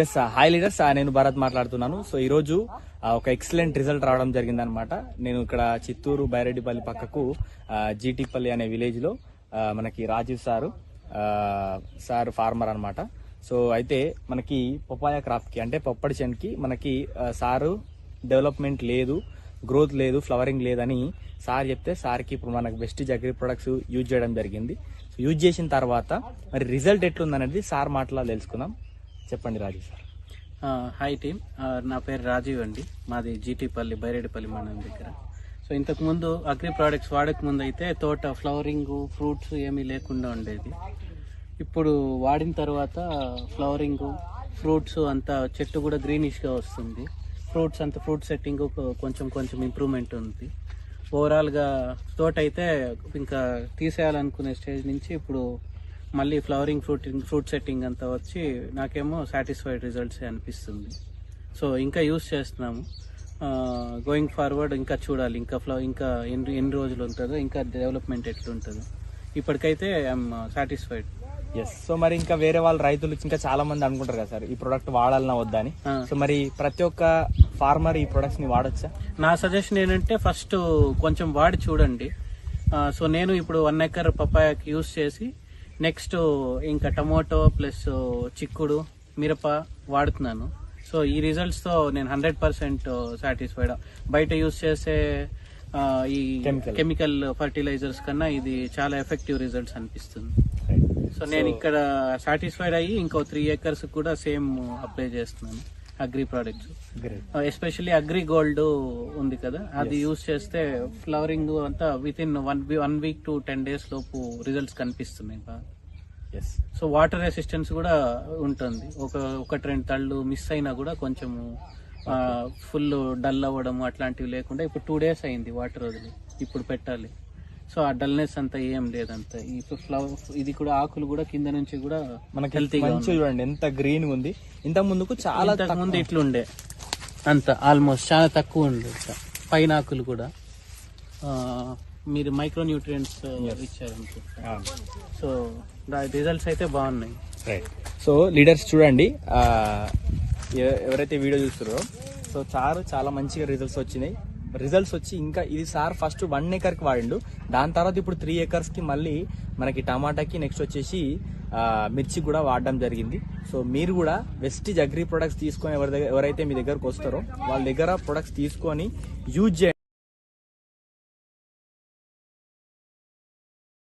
Yes hi leaders, నేను భరత్ మాట్లాడుతున్నాను. So ఈ రోజు ఒక ఎక్సలెంట్ రిజల్ట్ రావడం జరిగిందనమాట. నేను ఇక్కడ చిత్తూరు బైరెడ్డిపల్లి పక్కకు జీటీపల్లి అనే విలేజ్ లో మనకి రాజీవ్ సార్ ఫార్మర్ అనమాట. సో అయితే మనకి పపాయ క్రాప్ కి అంటే పప్పడి చెన్కి మనకి సారు డెవలప్మెంట్ లేదు, గ్రోత్ లేదు, ఫ్లవరింగ్ లేదని సార్ చెప్తే సార్కి ఇప్పుడు మనకు బెస్ట్ అగ్రి ప్రొడక్ట్స్ యూజ్ చేయడం జరిగింది. సో యూజ్ చేసిన తర్వాత మరి రిజల్ట్ ఎట్లుందనేది సార్ మాటలా తెలుసుకుందాం. చెప్పండి రాజీవ్ సార్. హాయ్ టీమ్, నా పేరు రాజీవ్ అండి. మాది జీటీపల్లి బైరెడ్డిపల్లి మండలం దగ్గర. సో ఇంతకుముందు అగ్రి ప్రోడక్ట్స్ వాడక ముందు అయితే తోట ఫ్లవరింగ్ ఫ్రూట్స్ ఏమీ లేకుండా ఉండేది. ఇప్పుడు వాడిన తర్వాత ఫ్లవరింగ్ ఫ్రూట్స్ అంతా చెట్టు కూడా గ్రీనిష్గా వస్తుంది. ఫ్రూట్స్ అంతా ఫ్రూట్ సెట్టింగ్ కొంచెం ఇంప్రూవ్మెంట్ ఉంది. ఓవరాల్గా తోట అయితే ఇంకా తీసేయాలనుకునే స్టేజ్ నుంచి ఇప్పుడు మళ్ళీ ఫ్లవరింగ్ ఫ్రూట్ సెట్టింగ్ అంతా వచ్చి నాకేమో సాటిస్ఫైడ్ రిజల్ట్స్ అనిపిస్తుంది. సో ఇంకా యూస్ చేస్తున్నాము. గోయింగ్ ఫార్వర్డ్ ఇంకా చూడాలి, ఇంకా ఎన్ని రోజులు ఉంటుందో, ఇంకా డెవలప్మెంట్ ఎట్లుంటుందో. ఇప్పటికైతే ఐఎమ్ సాటిస్ఫైడ్. ఎస్. సో మరి ఇంకా వేరే వాళ్ళ రైతులు ఇంకా చాలా మంది అనుకుంటారు కదా సార్ ఈ ప్రొడక్ట్ వాడాలన్నా వద్దా అని. సో మరి ప్రతి ఒక్క ఫార్మర్ ఈ ప్రొడక్ట్స్ ని వాడొచ్చా? నా సజెషన్ ఏంటంటే ఫస్ట్ కొంచెం వాడి చూడండి. సో నేను ఇప్పుడు 1 ఎకర్ పపాయాకి యూస్ చేసి నెక్స్ట్ ఇంకా టమోటో ప్లస్ చిక్కుడు మిరప వాడుతున్నాను. సో ఈ రిజల్ట్స్ తో నేను 100% సాటిస్ఫైడ్. బయట యూస్ చేసే ఈ కెమికల్ ఫర్టిలైజర్స్ కన్నా ఇది చాలా ఎఫెక్టివ్ రిజల్ట్స్ అనిపిస్తుంది. సో నేను ఇక్కడ సాటిస్ఫైడ్ అయ్యి ఇంకో 3 acres కూడా సేమ్ అప్లై చేస్తున్నాను agri products. Especially agri gold ఉంది కదా, అది యూస్ చేస్తే ఫ్లవరింగ్ అంతా with in 1 week to 10 days లోపు రిజల్ట్స్ కనిపిస్తున్నాయి బాగా. సో వాటర్ రెసిస్టెన్స్ కూడా ఉంటుంది. ఒకటి 2 తళ్ళు మిస్ అయినా కూడా కొంచెము ఫుల్ డల్ అవ్వడం అట్లాంటివి లేకుండా ఇప్పుడు 2 days అయింది వాటర్ వదిలి, ఇప్పుడు పెట్టాలి. సో ఆ డల్నెస్ అంతా ఏం లేదంతా. ఈ ఇది కూడా ఆకులు కూడా కింద నుంచి కూడా మనకి హెల్తీగా చూడండి ఎంత గ్రీన్ ఉంది. ఇంత ముందుకు చాలా ముందు ఇట్లుండే అంత ఆల్మోస్ట్ చాలా తక్కువ ఉండే పైన ఆకులు కూడా. మీరు మైక్రో న్యూట్రియంట్స్ ఇచ్చారు. సో రిజల్ట్స్ అయితే బాగున్నాయి. సో లీడర్స్ చూడండి, ఎవరైతే వీడియో చూస్తారో సో చాలా మంచిగా రిజల్ట్స్ వచ్చినాయి. రిజల్ట్స్ వచ్చి ఇంకా ఇది సార్ ఫస్ట్ 1 acreకి వాడిండు, దాని తర్వాత ఇప్పుడు 3 acresకి మళ్ళీ మనకి టమాటాకి నెక్స్ట్ వచ్చేసి మిర్చి కూడా వాడడం జరిగింది. సో మీరు కూడా వెస్టిజ్ అగ్రి ప్రొడక్ట్స్ తీసుకొని ఎవరైతే మీ దగ్గరకు వస్తారో వాళ్ళ దగ్గర ప్రొడక్ట్స్ తీసుకొని యూజ్ చేయండి.